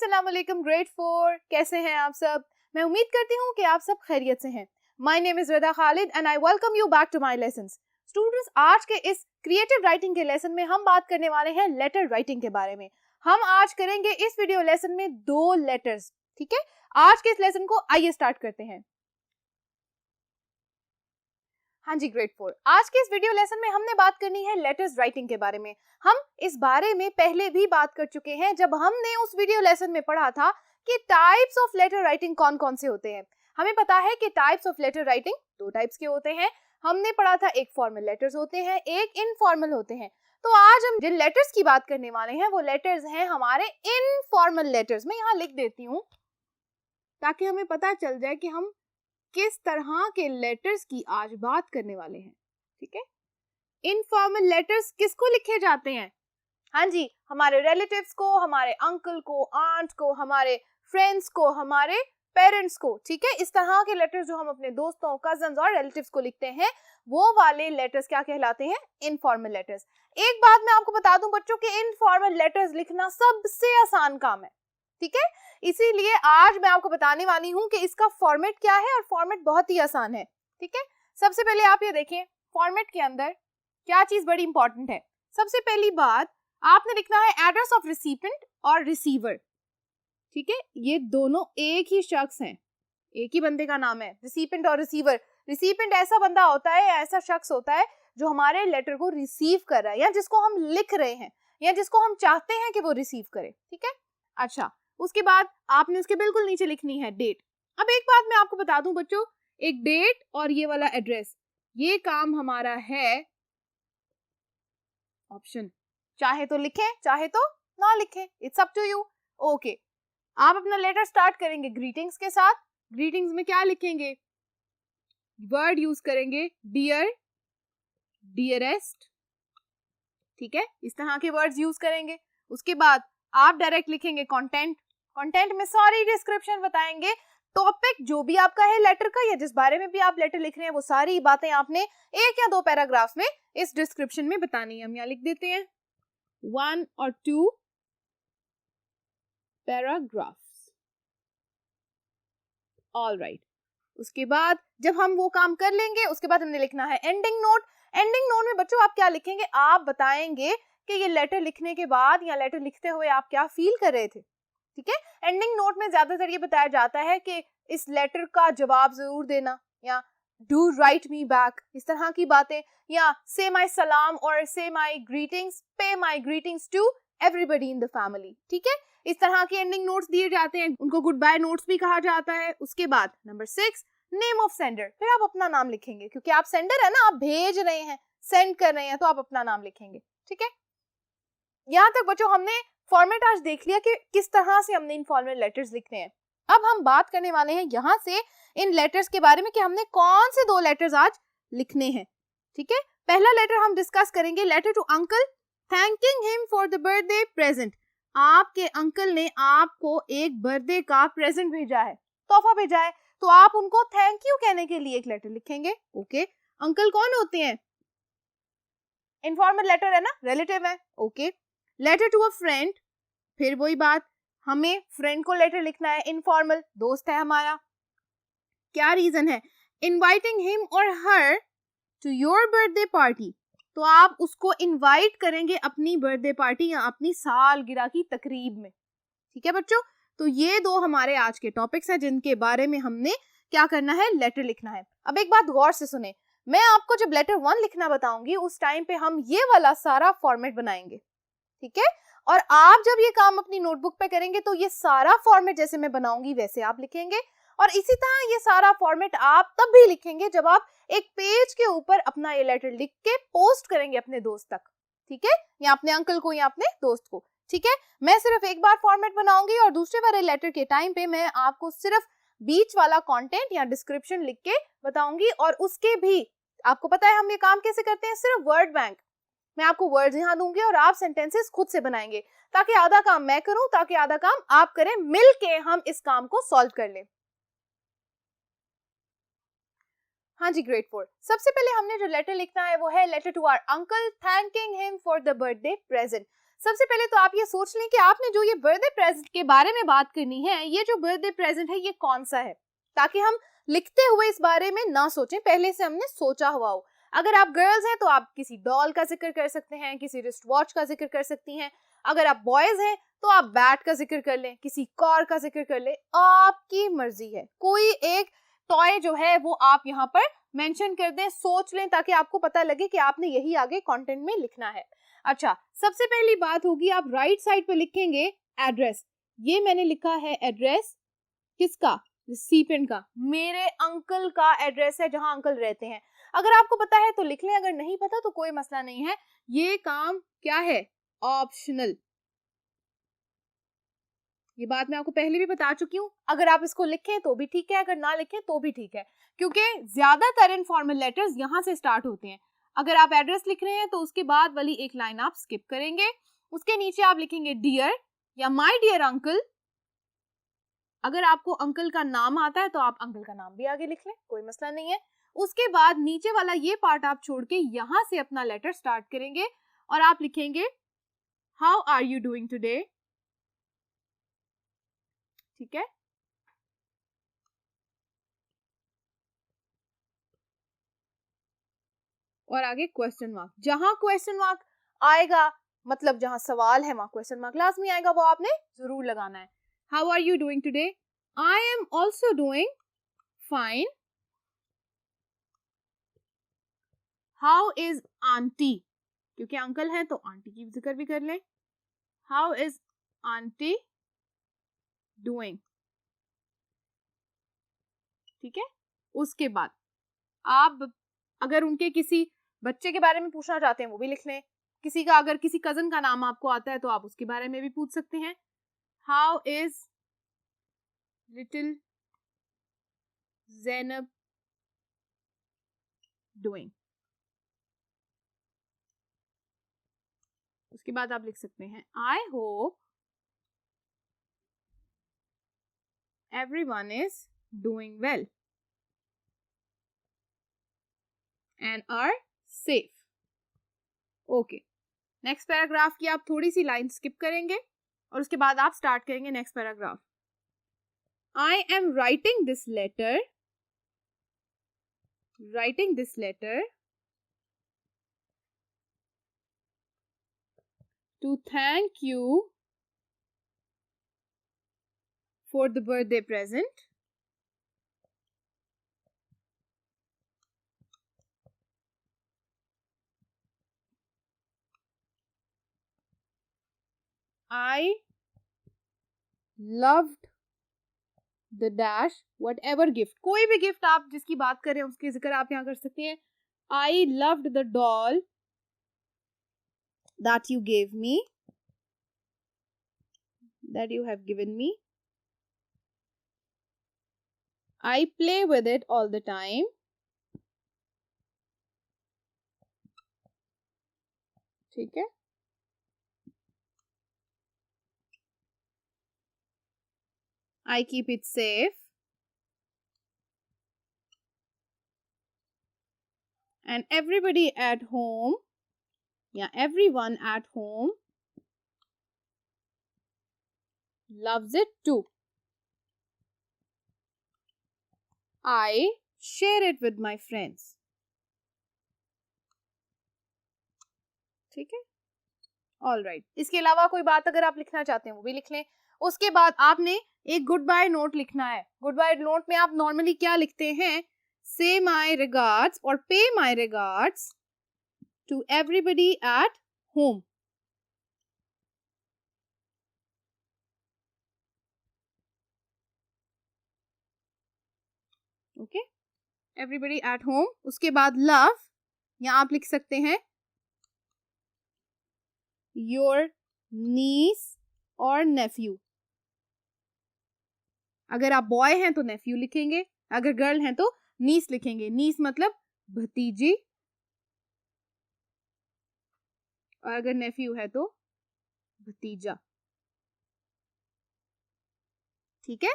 अस्सलाम वालेकुम ग्रेड 4, कैसे हैं आप सब। मैं उम्मीद करती हूँ कि आप सब खैरियत से हैं। My name is Rada Khalid and I welcome you back to my lessons. Students, आज के इस क्रिएटिव राइटिंग के लेसन में हम बात करने वाले हैं लेटर राइटिंग के बारे में। हम आज करेंगे इस वीडियो लेसन में 2 लेटर्स। ठीक है, आज के इस लेसन को आइए स्टार्ट करते हैं। हाँ जी ग्रेड 4, आज के इस वीडियो लेसन में हमने बात करनी है लेटर्स राइटिंग के बारे में। हम इस बारे में पहले भी बात कर चुके हैं जब हमने उस वीडियो लेसन में पढ़ा था कि टाइप्स ऑफ लेटर राइटिंग कौन कौन से होते हैं। हमें पता है कि types of letter writing 2 types के होते हैं। हमने पढ़ा था एक फॉर्मल लेटर्स होते हैं, एक इनफॉर्मल होते हैं। तो आज हम जिन लेटर्स की बात करने वाले हैं वो लेटर्स हैं हमारे इनफॉर्मल लेटर्स। मैं यहाँ लिख देती हूँ ताकि हमें पता चल जाए कि हम किस तरह के लेटर्स की आज बात करने वाले हैं। ठीक है, इनफॉर्मल लेटर्स किसको लिखे जाते हैं? हाँ जी, हमारे रिलेटिव्स को, हमारे अंकल को, आंट को, हमारे फ्रेंड्स को, हमारे पेरेंट्स को। ठीक है, इस तरह के लेटर्स जो हम अपने दोस्तों, कजन्स और रिलेटिव्स को लिखते हैं वो वाले लेटर्स क्या कहलाते हैं? Informal letters. एक बात मैं आपको बता दूं बच्चों कि इनफॉर्मल लेटर्स लिखना सबसे आसान काम है। ठीक है, इसीलिए आज मैं आपको बताने वाली हूं कि इसका फॉर्मेट क्या है और फॉर्मेट बहुत ही आसान है। ठीक है, सबसे पहले आप ये देखें फॉर्मेट के अंदर क्या चीज बड़ी इंपॉर्टेंट है। सबसे पहली बात, आपने लिखना है एड्रेस ऑफ रिसिपिएंट और रिसीवर। ठीक है, ये दोनों एक ही शख्स हैं, एक ही बंदे का नाम है रिसिपिएंट और रिसीवर। रिसिपिएंट ऐसा बंदा होता है, ऐसा शख्स होता है जो हमारे लेटर को रिसीव कर रहा है या जिसको हम लिख रहे हैं या जिसको हम चाहते हैं कि वो रिसीव करे। ठीक है, अच्छा, उसके बाद आपने उसके बिल्कुल नीचे लिखनी है डेट। अब एक बात मैं आपको बता दूं बच्चों, एक डेट और ये वाला एड्रेस, ये काम हमारा है ऑप्शन। चाहे तो लिखें चाहे तो ना लिखें, it's up to you. Okay, आप अपना लेटर स्टार्ट करेंगे ग्रीटिंग्स के साथ। ग्रीटिंग्स में क्या लिखेंगे? वर्ड यूज करेंगे डियर, डियरेस्ट। ठीक है, इस तरह के वर्ड्स यूज करेंगे। उसके बाद आप डायरेक्ट लिखेंगे कंटेंट। कंटेंट में सारी डिस्क्रिप्शन बताएंगे, टॉपिक जो भी आपका है लेटर का या जिस बारे में भी आप लेटर लिख रहे हैं वो सारी बातें आपने 1 या 2 पैराग्राफ में इस डिस्क्रिप्शन में बतानी है। हम यहाँ लिख देते हैं 1 और 2 पैराग्राफ्स। ऑलराइट, उसके बाद जब हम वो काम कर लेंगे उसके बाद हमने लिखना है एंडिंग नोट। एंडिंग नोट में बच्चों आप क्या लिखेंगे? आप बताएंगे कि ये लेटर लिखने के बाद या लेटर लिखते हुए आप क्या फील कर रहे थे। ठीक है, एंडिंग नोट में ज्यादातर ये बताया जाता है कि इस लेटर का जवाब जरूर देना या डू राइट मी बैक, इस तरह की बातें, या से माई सलाम और से my greetings, pay my greetings to everybody in the family. ठीक है, इस तरह के एंडिंग नोट्स दिए जाते हैं, उनको गुड बाय नोट्स भी कहा जाता है। उसके बाद नंबर 6 नेम ऑफ सेंडर। फिर आप अपना नाम लिखेंगे क्योंकि आप सेंडर है ना, आप भेज रहे हैं, सेंड कर रहे हैं, तो आप अपना नाम लिखेंगे। ठीक है, यहाँ तक बच्चों हमने फॉर्मेट आज देख लिया कि किस तरह से हमने इनफॉर्मल लेटर्स लिखने हैं। अब हम बात करने वाले हैं यहाँ से इन लेटर्स के बारे में कि हमने कौन से 2 लेटर्स आज लिखने हैं। ठीक है, पहला लेटर हम डिस्कस करेंगे, letter to uncle thanking him for the birthday present. आपके अंकल ने आपको एक बर्थडे का प्रेजेंट भेजा है, तोहफा भेजा है, तो आप उनको थैंक यू कहने के लिए एक लेटर लिखेंगे। ओके, अंकल कौन होते हैं? इनफॉर्मल लेटर है ना, रिलेटिव है। Okay, letter to a friend, फिर वही बात, हमें फ्रेंड को लेटर लिखना है, इनफॉर्मल, दोस्त है हमारा। क्या रीजन है? इनवाइटिंग हिम और her to your birthday party, तो आप उसको इनवाइट करेंगे अपनी बर्थडे पार्टी या अपनी सालगिरह की तकरीब में। ठीक है बच्चों, तो ये 2 हमारे आज के टॉपिक्स हैं जिनके बारे में हमने क्या करना है, लेटर लिखना है। अब एक बात गौर से सुने, मैं आपको जब लेटर 1 लिखना बताऊंगी उस टाइम पे हम ये वाला सारा फॉर्मेट बनाएंगे। ठीक है, और आप जब ये काम अपनी नोटबुक पे करेंगे तो ये सारा फॉर्मेट जैसे मैं बनाऊंगी वैसे आप लिखेंगे, और इसी तरह ये सारा फॉर्मेट आप तब भी लिखेंगे जब आप एक पेज के ऊपर अपना ये लेटर लिख के पोस्ट करेंगे अपने दोस्त तक। ठीक है, या अपने अंकल को या अपने दोस्त को। ठीक है, मैं सिर्फ एक बार फॉर्मेट बनाऊंगी और दूसरे वाले लेटर के टाइम पे मैं आपको सिर्फ बीच वाला कंटेंट या डिस्क्रिप्शन लिख के बताऊंगी, और उसके भी आपको पता है हम ये काम कैसे करते हैं, सिर्फ वर्ड बैंक। मैं आपको वर्ड्स यहाँ दूंगी और आप सेंटेंसेस खुद से बनाएंगे, ताकि आधा काम मैं करूं, ताकि आधा काम आप करें, मिल के हम इस काम को सॉल्व कर लें। हाँ जी ग्रेड 4, सबसे पहले हमने जो लेटर लिखना है वो है letter to our uncle thanking him for the birthday present. सबसे पहले तो आप ये सोच लें कि आपने जो ये बर्थडे प्रेजेंट के बारे में बात करनी है, ये जो बर्थडे प्रेजेंट है ये कौन सा है, ताकि हम लिखते हुए इस बारे में ना सोचें, पहले से हमने सोचा हुआ हो। अगर आप गर्ल्स हैं तो आप किसी डॉल का जिक्र कर सकते हैं, किसी रिस्ट वॉच का जिक्र कर सकती हैं। अगर आप बॉयज हैं तो आप बैट का जिक्र कर लें, किसी कार का जिक्र कर लें, आपकी मर्जी है। कोई एक टॉय जो है वो आप यहाँ पर मेंशन कर दें, सोच लें, ताकि आपको पता लगे कि आपने यही आगे कंटेंट में लिखना है। अच्छा, सबसे पहली बात होगी, आप राइट साइड पे लिखेंगे एड्रेस। ये मैंने लिखा है एड्रेस किसका, रिसिपिएंट का, मेरे अंकल का एड्रेस है जहां अंकल रहते हैं। अगर आपको पता है तो लिख लें, अगर नहीं पता तो कोई मसला नहीं है, ये काम क्या है, ऑप्शनल। ये बात मैं आपको पहले भी बता चुकी हूँ। अगर आप इसको लिखें तो भी ठीक है, अगर ना लिखें तो भी ठीक है, क्योंकि ज्यादातर इनफॉर्मल लेटर्स यहाँ से स्टार्ट होते हैं। अगर आप एड्रेस लिख रहे हैं तो उसके बाद वाली एक लाइन आप स्किप करेंगे, उसके नीचे आप लिखेंगे डियर या माय डियर अंकल। अगर आपको अंकल का नाम आता है तो आप अंकल का नाम भी आगे लिख लें, कोई मसला नहीं है। उसके बाद नीचे वाला ये पार्ट आप छोड़ के यहाँ से अपना लेटर स्टार्ट करेंगे और आप लिखेंगे how are you doing today, ठीक है। और आगे क्वेश्चन मार्क, जहां क्वेश्चन मार्क आएगा मतलब जहां सवाल है वहां क्वेश्चन मार्क लाजमी आएगा, वो आपने जरूर लगाना है। How are you doing today, I am also doing fine. How is aunty, क्योंकि अंकल है तो आंटी की जिक्र भी कर लें, हाउ इज आंटी डूइंग, ठीक है। उसके बाद आप अगर उनके किसी बच्चे के बारे में पूछना चाहते हैं वो भी लिख लें, किसी का अगर किसी कजन का नाम आपको आता है तो आप उसके बारे में भी पूछ सकते हैं। How is little Zainab doing. उसके बाद आप लिख सकते हैं I hope everyone is doing well and are safe. Okay, next paragraph की आप थोड़ी सी लाइन स्किप करेंगे और उसके बाद आप स्टार्ट करेंगे next paragraph. I am writing this letter to thank you for the birthday present. I loved the dash whatever gift, कोई भी गिफ्ट आप जिसकी बात करें उसके जिक्र आप यहाँ कर सकते हैं। I loved the doll that you gave me, that you have given me. I play with it all the time. ठीक है। I keep it safe. And everybody at home, everyone at home loves it too. I share it with my friends. ठीक है, all right. इसके अलावा कोई बात अगर आप लिखना चाहते हैं वो भी लिख लें। उसके बाद आपने एक गुड बाय नोट लिखना है। गुड बाय नोट में आप नॉर्मली क्या लिखते हैं, से माई रिगार्ड्स और pay my regards to everybody at home. Okay, everybody at home. उसके बाद लव, यहाँ आप लिख सकते हैं योर नीस और नेफ्यू। अगर आप बॉय हैं तो नेफ्यू लिखेंगे, अगर गर्ल हैं तो नीस लिखेंगे। नीस मतलब भतीजी, और अगर नेफ्यू है तो भतीजा। ठीक है,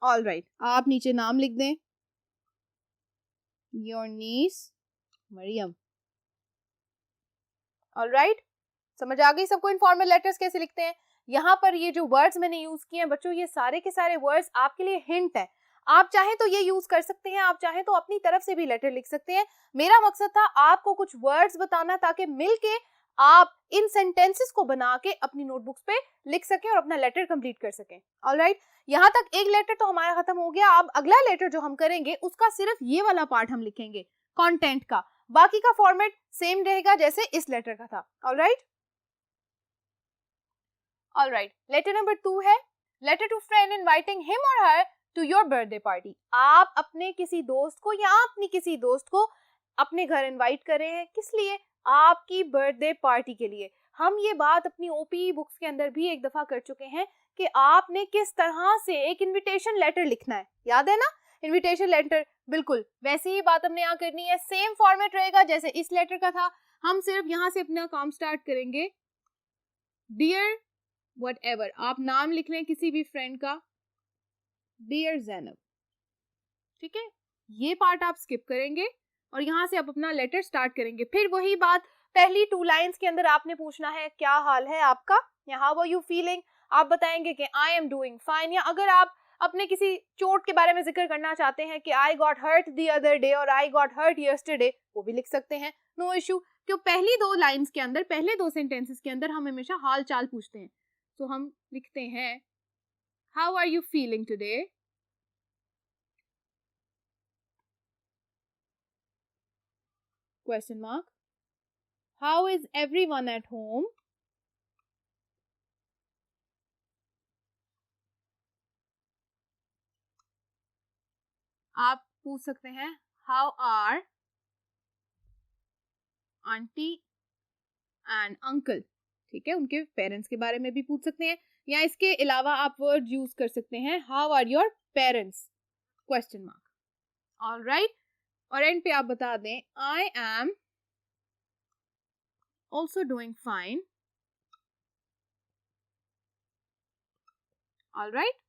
ऑल राइट। आप नीचे नाम लिख दें, your niece Mariam. All right, समझ आ गई सबको इनफॉर्मल लेटर्स कैसे लिखते हैं? यहाँ पर ये जो वर्ड्स मैंने यूज किए हैं बच्चों, ये सारे के सारे वर्ड्स आपके लिए हिंट है। आप चाहें तो ये यूज कर सकते हैं, आप चाहें तो अपनी तरफ से भी लेटर लिख सकते हैं। मेरा मकसद था आपको कुछ वर्ड्स बताना ताकि मिलके आप इन सेंटेंसेस को बना के अपनी नोटबुक्स पे लिख सकें और अपना लेटर कंप्लीट कर सकें। ऑलराइट, यहाँ तक एक लेटर तो हमारा खत्म हो गया। अब अगला लेटर जो हम करेंगे उसका सिर्फ ये वाला पार्ट हम लिखेंगे कंटेंट का, बाकी का फॉर्मेट सेम रहेगा जैसे इस लेटर का था। ऑलराइट, लेटर नंबर 2 है letter to friend inviting him और her to your birthday party. आप अपने किसी दोस्त को या अपनी किसी दोस्त को अपने घर इनवाइट कर रहे हैं, किस लिए? आपकी बर्थडे पार्टी के लिए। हम ये बात अपनी ओपी बुक्स के अंदर भी एक दफा कर चुके हैं कि आपने किस तरह से एक इनविटेशन लेटर लिखना है, याद है ना? इनविटेशन लेटर, बिल्कुल वैसे ही बात हमने यहाँ करनी है। सेम फॉर्मेट रहेगा जैसे इस लेटर का था। हम सिर्फ यहाँ से अपना काम स्टार्ट करेंगे। डियर व्हाटएवर, आप नाम लिख लें किसी भी फ्रेंड का, डियर ज़ैनब, ठीक है? ये पार्ट आप स्किप करेंगे और यहाँ से आप अपना लेटर स्टार्ट करेंगे। फिर वही बात, पहली 2 लाइंस के अंदर आपने पूछना है क्या हाल है आपका, या हाउ आर यू फीलिंग। आप बताएंगे कि आई एम डूइंग फाइन, या अगर आप अपने किसी चोट के बारे में जिक्र करना चाहते हैं कि I got hurt the other day और आई गॉट हर्ट यस्टरडे, वो भी लिख सकते हैं, नो इशू। क्यों, पहली 2 लाइंस के अंदर, पहले 2 सेंटेंसेस के अंदर हम हमेशा हाल चाल पूछते हैं। तो हम लिखते हैं how are you feeling today, question mark, how is everyone at home, आप पूछ सकते हैं how are aunty and uncle, ठीक है? उनके पेरेंट्स के बारे में भी पूछ सकते हैं, या इसके अलावा आप वर्ड यूज कर सकते हैं how are your parents, question mark. Alright, और एंड पे आप बता दें I am also doing fine. Alright,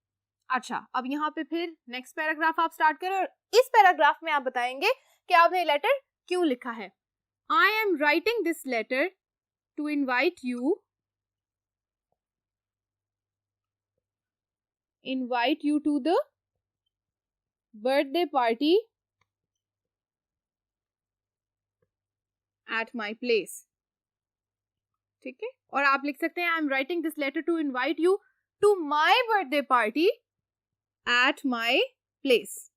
अच्छा, अब यहाँ पे फिर नेक्स्ट पैराग्राफ आप स्टार्ट करें और इस पैराग्राफ में आप बताएंगे कि आपने लेटर क्यों लिखा है। I am writing this letter to invite you to the birthday party at my place, ठीक है? और आप लिख सकते हैं I am writing this letter to invite you to my birthday party at my place,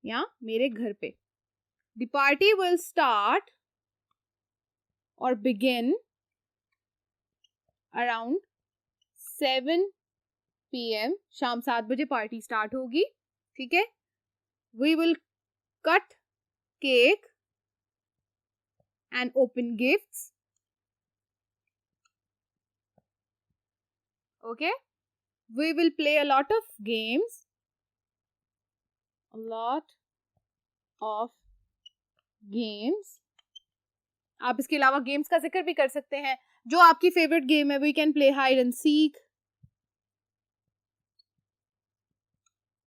या मेरे घर पे। द पार्टी विल स्टार्ट और बिगिन अराउंड 7 PM, शाम 7 बजे पार्टी स्टार्ट होगी, ठीक है? We will cut cake and open gifts, okay, we will play a lot of games, आप इसके अलावा गेम्स का जिक्र भी कर सकते हैं। जो आपकी फेवरेट गेम है, we can play hide and seek,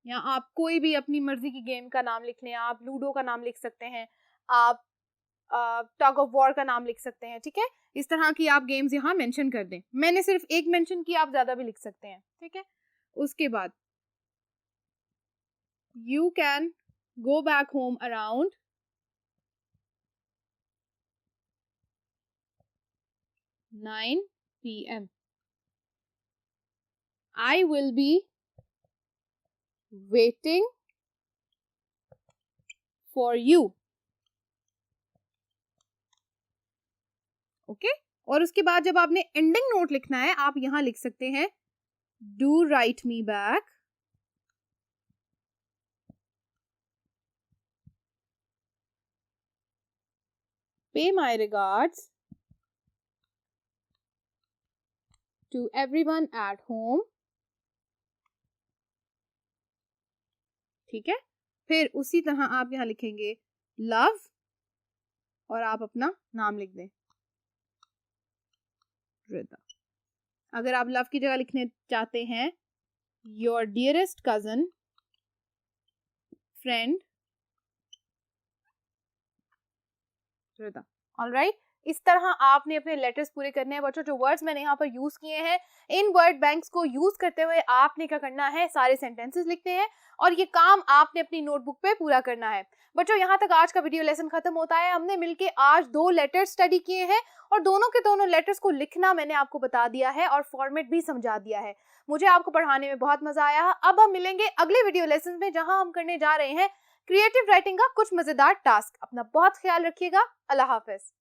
या आप कोई भी अपनी मर्जी की गेम का नाम लिख लें। आप लूडो का नाम लिख सकते हैं, आप टग ऑफ वॉर का नाम लिख सकते हैं, ठीक है? इस तरह की आप गेम्स यहाँ मेंशन कर दें। मैंने सिर्फ एक मेंशन किया, आप ज्यादा भी लिख सकते हैं, ठीक है? उसके बाद you can go back home around 9 PM. I will be waiting for you. Okay, और उसके बाद जब आपने एंडिंग नोट लिखना है, आप यहां लिख सकते हैं do right me back, pay my regards to everyone at home, ठीक है? फिर उसी तरह आप यहां लिखेंगे लव और आप अपना नाम लिख दें, रिदा। अगर आप लव की जगह लिखने चाहते हैं your dearest cousin friend Rida. Alright, इस तरह आपने अपने लेटर्स पूरे करने हैं बच्चों। जो वर्ड्स मैंने यहाँ पर यूज किए हैं, इन वर्ड बैंक्स को यूज करते हुए आपने क्या करना है, सारे सेंटेंसेस लिखने हैं और ये काम आपने अपनी नोटबुक पे पूरा करना है। बच्चों यहाँ तक आज का वीडियो लेसन खत्म होता है। हमने मिलके आज 2 लेटर्स स्टडी किए हैं और दोनों के दोनों लेटर्स को लिखना मैंने आपको बता दिया है और फॉर्मेट भी समझा दिया है। मुझे आपको पढ़ाने में बहुत मजा आया। अब हम मिलेंगे अगले वीडियो लेसन में, जहां हम करने जा रहे हैं क्रिएटिव राइटिंग का कुछ मजेदार टास्क। अपना बहुत ख्याल रखिएगा। अल्लाह हाफिज।